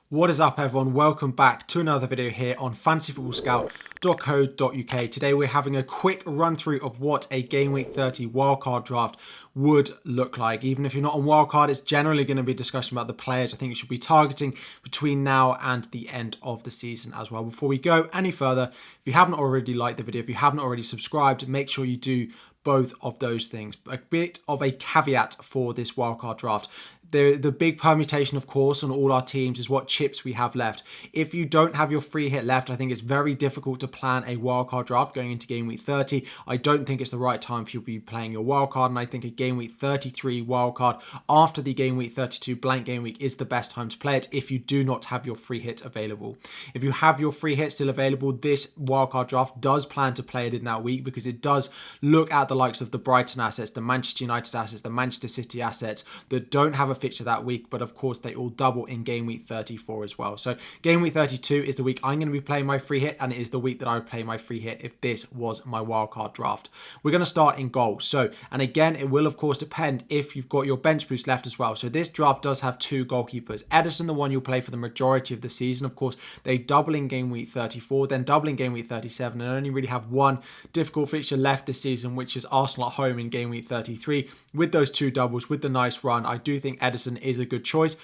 What is up, everyone? Welcome back to another video here on fantasyfootballscout.co.uk. Today we're having a quick run through of what a game week 30 wildcard draft would look like. Even if you're not on wildcard, it's generally going to be a discussion about the players I think you should be targeting between now and the end of the season as well. Before we go any further, if you haven't already liked the video, if you haven't already subscribed, make sure you do both of those things. A bit of a caveat for this wildcard draft. The big permutation, of course, on all our teams is what chips we have left. If you don't have your free hit left, I think it's very difficult to plan a wildcard draft going into game week 30. I don't think it's the right time for you to be playing your wildcard, and I think a game week 33 wildcard after the game week 32 blank game week is the best time to play it if you do not have your free hit available. If you have your free hit still available, this wildcard draft does plan to play it in that week because it does look at the likes of the Brighton assets, the Manchester United assets, the Manchester City assets that don't have a fixture that week, but of course they all double in game week 34 as well. So game week 32 is the week I'm going to be playing my free hit, and it is the week that I would play my free hit if this was my wildcard draft. We're going to start in goal. So, and again, it will of course depend if you've got your bench boost left as well. So this draft does have two goalkeepers. Ederson, the one you'll play for the majority of the season. Of course, they double in game week 34, then double in game week 37, and only really have one difficult fixture left this season, which is Arsenal at home in game week 33. With those two doubles, with the nice run, I do think Ederson is a good choice.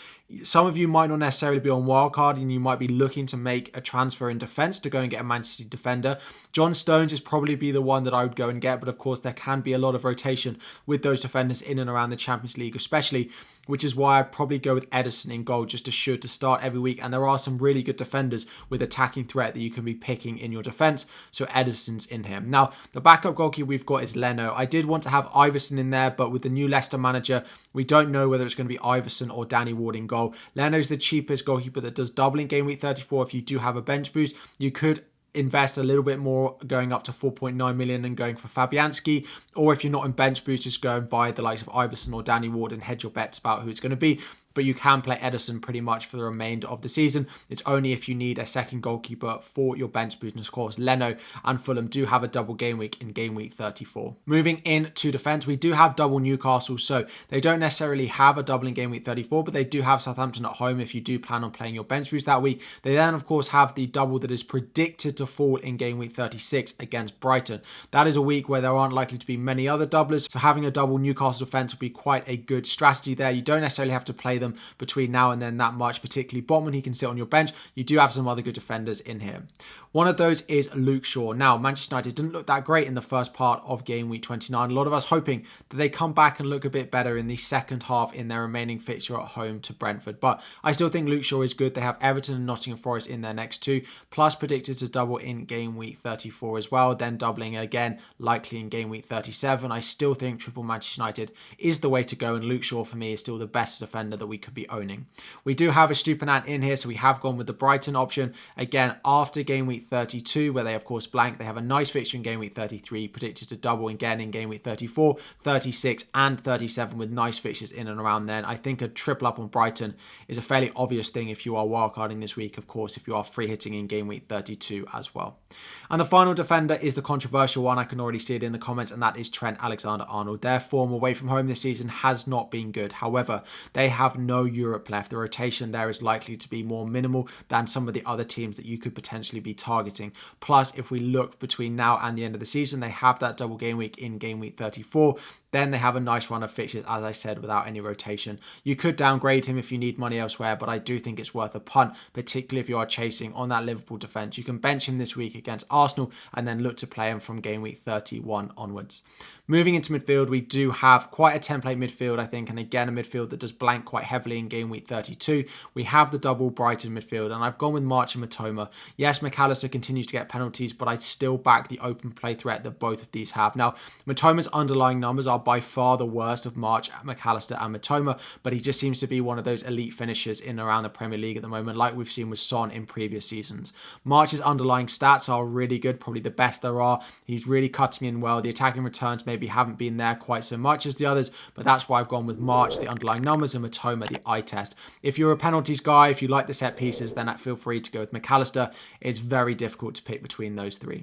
Some of you might not necessarily be on wildcard and you might be looking to make a transfer in defence to go and get a Manchester City defender. John Stones is probably be the one that I would go and get, but of course there can be a lot of rotation with those defenders in and around the Champions League especially, which is why I'd probably go with Ederson in goal just to start every week. And there are some really good defenders with attacking threat that you can be picking in your defence, so Ederson's in here. Now, the backup goalkeeper we've got is Leno. I did want to have Iverson in there, but with the new Leicester manager, we don't know whether it's going to be Iverson or Danny Ward in goal. Leno's the cheapest goalkeeper that does double in game week 34. If you do have a bench boost, you could invest a little bit more, going up to 4.9 million and going for Fabianski, or if you're not in bench boost, just go and buy the likes of Iverson or Danny Ward and hedge your bets about who it's going to be. But you can play Ederson pretty much for the remainder of the season. It's only if you need a second goalkeeper for your bench boost. And of course, Leno and Fulham do have a double game week in game week 34. Moving into defence, we do have double Newcastle. So they don't necessarily have a double in game week 34, but they do have Southampton at home if you do plan on playing your bench boost that week. They then, of course, have the double that is predicted to fall in game week 36 against Brighton. That is a week where there aren't likely to be many other doublers. So having a double Newcastle defence would be quite a good strategy there. You don't necessarily have to play them between now and then that much, particularly Botman. He can sit on your bench. You do have some other good defenders in here. One of those is Luke Shaw. Now, Manchester United didn't look that great in the first part of game week 29. A lot of us hoping that they come back and look a bit better in the second half in their remaining fixture at home to Brentford. But I still think Luke Shaw is good. They have Everton and Nottingham Forest in their next two, plus predicted to double in game week 34 as well, then doubling again likely in game week 37. I still think triple Manchester United is the way to go, and Luke Shaw for me is still the best defender that we could be owning. We do have a Stupinan in here, so we have gone with the Brighton option again after game week 32, where they of course blank. They have a nice fixture in game week 33, predicted to double again in game week 34, 36 and 37 with nice fixtures in and around then. I think a triple up on Brighton is a fairly obvious thing if you are wildcarding this week, of course, if you are free hitting in game week 32 as well. And the final defender is the controversial one. I can already see it in the comments, and that is Trent Alexander-Arnold. Their form away from home this season has not been good. However, they have no Europe left. The rotation there is likely to be more minimal than some of the other teams that you could potentially be targeting. Plus, if we look between now and the end of the season, they have that double game week in game week 34. Then they have a nice run of fixtures, as I said, without any rotation. You could downgrade him if you need money elsewhere, but I do think it's worth a punt, particularly if you are chasing on that Liverpool defence. You can bench him this week against Arsenal and then look to play him from game week 31 onwards. Moving into midfield, we do have quite a template midfield, I think, and again, a midfield that does blank quite heavily in game week 32. We have the double Brighton midfield, and I've gone with March and Matoma. Yes, McAllister continues to get penalties, but I'd still back the open play threat that both of these have. Now, Matoma's underlying numbers are by far the worst of March, McAllister and Matoma, but he just seems to be one of those elite finishers in and around the Premier League at the moment, like we've seen with Son in previous seasons. March's underlying stats are really good, probably the best there are. He's really cutting in well. The attacking returns maybe haven't been there quite so much as the others, but that's why I've gone with March, the underlying numbers, and Matoma, the eye test. If you're a penalties guy, if you like the set pieces, then feel free to go with McAllister. It's very difficult to pick between those three.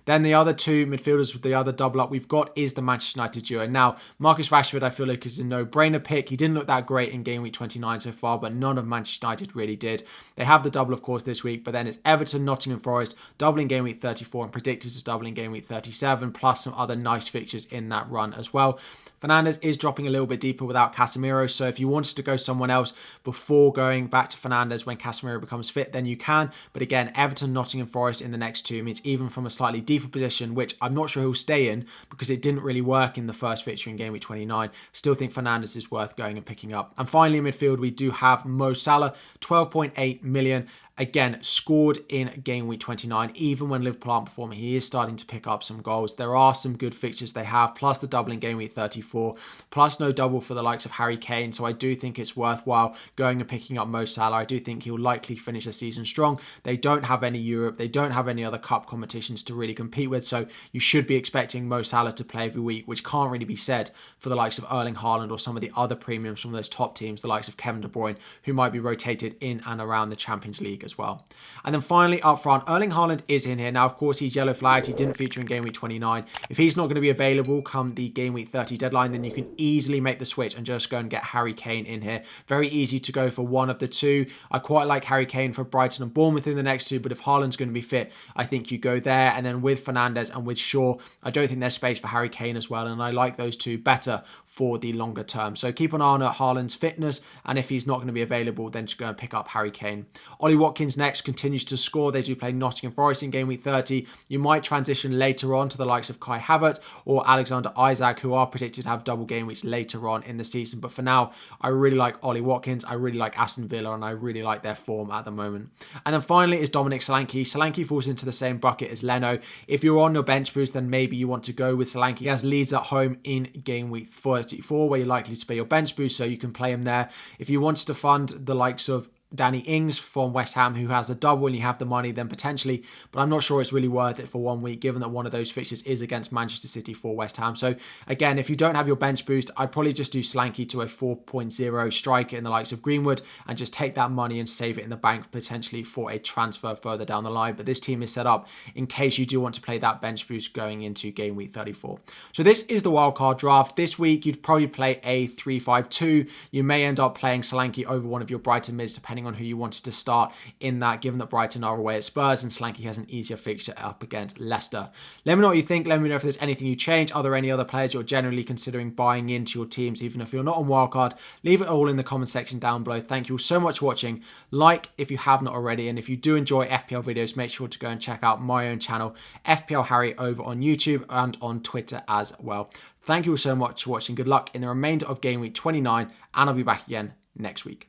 Then the other two midfielders with the other double up we've got is the Manchester United duo. Now, Marcus Rashford, I feel like is a no-brainer pick. He didn't look that great in game week 29 so far, but none of Manchester United really did. They have the double, of course, this week, but then it's Everton, Nottingham Forest, doubling game week 34 and predicted to double in game week 37, plus some other nice fixtures in that run as well. Fernandes is dropping a little bit deeper without Casemiro, so if you wanted to go someone else before going back to Fernandes when Casemiro becomes fit, then you can. But again, Everton, Nottingham Forest in the next two means even from a slightly deeper position, which I'm not sure he'll stay in because it didn't really work in the first fixture in game week 29, still think Fernandes is worth going and picking up. And finally in midfield, we do have Mo Salah, 12.8 million. Again, scored in game week 29. Even when Liverpool aren't performing, he is starting to pick up some goals. There are some good fixtures they have, plus the double in game week 34, plus no double for the likes of Harry Kane. So I do think it's worthwhile going and picking up Mo Salah. I do think he'll likely finish the season strong. They don't have any Europe. They don't have any other cup competitions to really compete with. So you should be expecting Mo Salah to play every week, which can't really be said for the likes of Erling Haaland or some of the other premiums from those top teams, the likes of Kevin De Bruyne, who might be rotated in and around the Champions League as well. And then finally up front, Erling Haaland is in here. Now, of course, he's yellow flagged. He didn't feature in game week 29. If he's not going to be available come the game week 30 deadline, then you can easily make the switch and just go and get Harry Kane in here. Very easy to go for one of the two. I quite like Harry Kane for Brighton and Bournemouth in the next two, but if Haaland's going to be fit, I think you go there. And then with Fernandes and with Shaw, I don't think there's space for Harry Kane as well. And I like those two better for the longer term. So keep an eye on Haaland's fitness, and if he's not going to be available, then just go and pick up Harry Kane. Ollie Watkins next continues to score. They do play Nottingham Forest in game week 30. You might transition later on to the likes of Kai Havertz or Alexander Isak, who are predicted to have double game weeks later on in the season. But for now, I really like Ollie Watkins. I really like Aston Villa, and I really like their form at the moment. And then finally is Dominic Solanke. Solanke falls into the same bucket as Leno. If you're on your bench boost, then maybe you want to go with Solanke. He has Leeds at home in game week 34, where you're likely to pay your bench boost, so you can play him there. If you wanted to fund the likes of Danny Ings from West Ham, who has a double, and you have the money, then potentially, but I'm not sure it's really worth it for 1 week, given that one of those fixtures is against Manchester City for West Ham. So again, if you don't have your bench boost, I'd probably just do Solanke to a 4.0 striker in the likes of Greenwood and just take that money and save it in the bank potentially for a transfer further down the line. But this team is set up in case you do want to play that bench boost going into game week 34. So this is the wildcard draft. This week, you'd probably play a 3-5-2. You may end up playing Solanke over one of your Brighton mids, depending on who you wanted to start in that, given that Brighton are away at Spurs and Solanke has an easier fixture up against Leicester. Let me know what you think. Let me know if there's anything you change. Are there any other players you're generally considering buying into your teams, even if you're not on wildcard? Leave it all in the comment section down below. Thank you all so much for watching. Like if you have not already, and if you do enjoy FPL videos, make sure to go and check out my own channel, FPL Harry, over on YouTube and on Twitter as well. Thank you all so much for watching. Good luck in the remainder of game week 29, and I'll be back again next week.